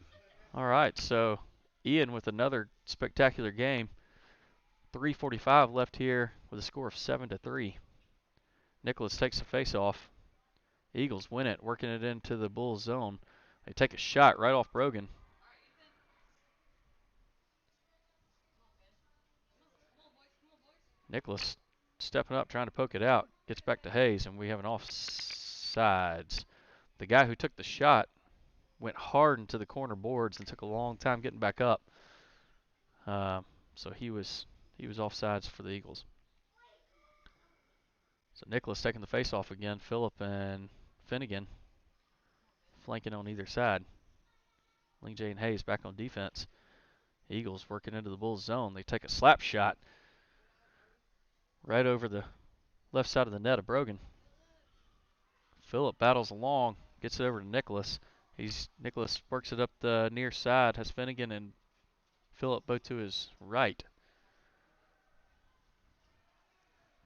All right. So Ian with another spectacular game. 3:45 left here with a score of 7-3. Nicholas takes the face off. Eagles win it, working it into the Bulls zone. They take a shot right off Brogan. Nicholas stepping up, trying to poke it out. Gets back to Hayes, and we have an offsides. The guy who took the shot went hard into the corner boards and took a long time getting back up. So he was offsides for the Eagles. So Nicholas taking the face off again. Phillip and Finnegan flanking on either side. Lingjay and Hayes back on defense. Eagles working into the Bulls zone. They take a slap shot right over the left side of the net of Brogan. Phillip battles along, gets it over to Nicholas. Nicholas works it up the near side, has Finnegan and Phillip both to his right.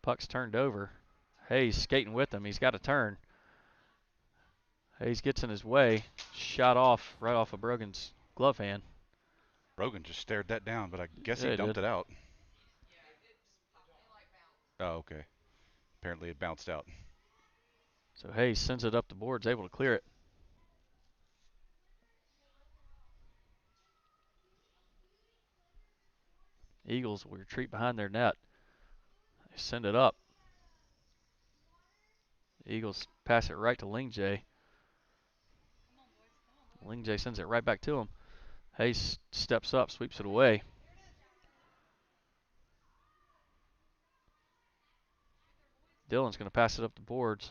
Puck's turned over. Hayes skating with him. He's got to turn. Hayes gets in his way. Shot off right off of Brogan's glove hand.
Brogan just stared that down, but I guess
Yeah,
he
he
dumped
did.
it out. Oh, okay. Apparently it bounced out.
So Hayes sends it up the boards, able to clear it. Eagles will retreat behind their net. They send it up. Eagles pass it right to Lingjay. Lingjay sends it right back to him. Hayes steps up, sweeps it away. Dillon's going to pass it up the boards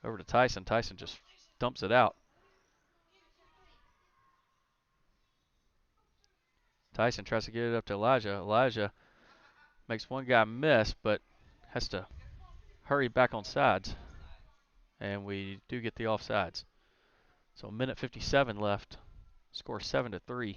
over to Tyson. Tyson just dumps it out. Tyson tries to get it up to Elijah. Elijah makes one guy miss, but has to hurry back on sides. And we do get the offsides. So a minute 57 left. Score 7-3.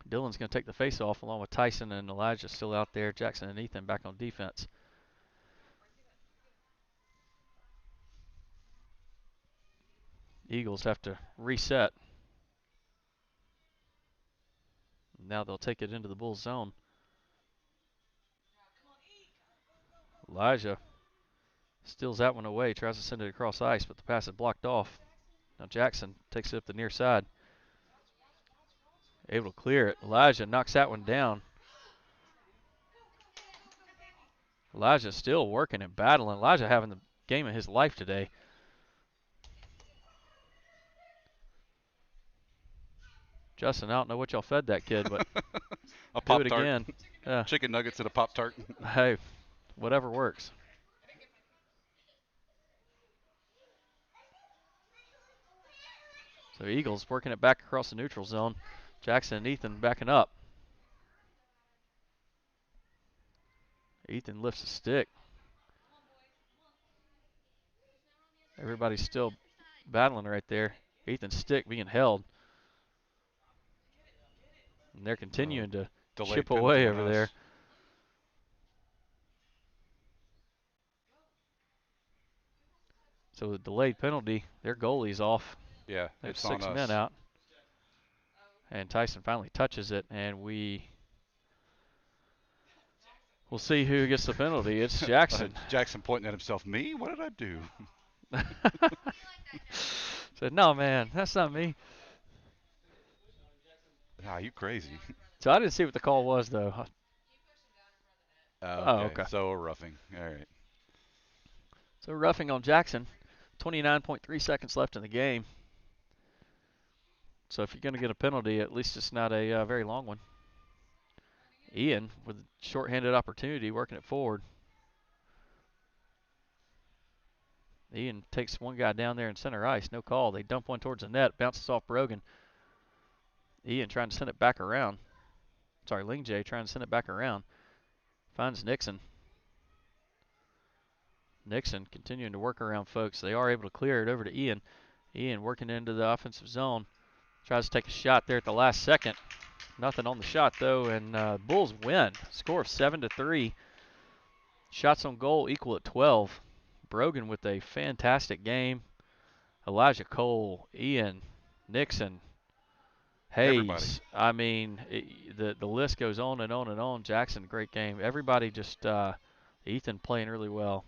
Dillon's going to take the face off along with Tyson and Elijah still out there. Jackson and Ethan back on defense. Eagles have to reset. Now they'll take it into the Bulls zone. Elijah steals that one away, tries to send it across ice, but the pass is blocked off. Now Jackson takes it up the near side. Able to clear it. Elijah knocks that one down. Elijah still working and battling. Elijah having the game of his life today. Justin, I don't know what y'all fed that kid, but
A
do it
Pop-Tart.
again. Yeah.
Chicken nuggets and a Pop-Tart.
Hey, whatever works. So Eagles working it back across the neutral zone. Jackson and Ethan backing up. Ethan lifts a stick. Everybody's still battling right there. Ethan's stick being held. And they're continuing to chip away over there. So the delayed penalty, their goalie's off.
Yeah,
They have
it's on
6
us.
men out. And Tyson finally touches it, and we'll see who gets the penalty. It's Jackson.
Jackson pointing at himself. Me? What did I do?
Said, no, man, that's not me.
Ah, you crazy.
So I didn't see what the call was, though.
Okay. So a roughing. All right.
So roughing on Jackson. 29.3 seconds left in the game. So if you're going to get a penalty, at least it's not a very long one. Ian with a shorthanded opportunity working it forward. Ian takes one guy down there in center ice. No call. They dump one towards the net. Bounces off Brogan. Ian trying to send it back around. Sorry, Lingjay trying to send it back around. Finds Nixon. Nixon continuing to work around folks. They are able to clear it over to Ian. Ian working into the offensive zone. Tries to take a shot there at the last second. Nothing on the shot, though, and Bulls win. Score of 7-3. Shots on goal equal at 12. Brogan with a fantastic game. Elijah Cole, Ian, Nixon, Hayes.
Everybody.
I mean, the list goes on and on and on. Jackson, great game. Everybody just Ethan playing really well.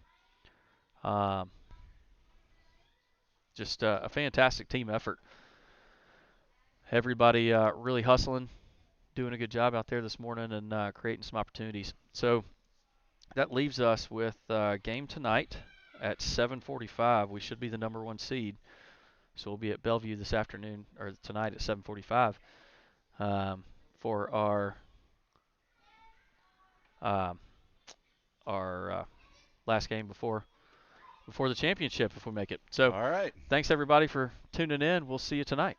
Just a fantastic team effort. Everybody really hustling, doing a good job out there this morning and creating some opportunities. So that leaves us with game tonight at 7:45. We should be the number 1 seed. So we'll be at Bellevue this afternoon, or tonight at 7:45 for our last game before the championship if we make it. So
all right.
Thanks everybody for tuning in. We'll see you tonight.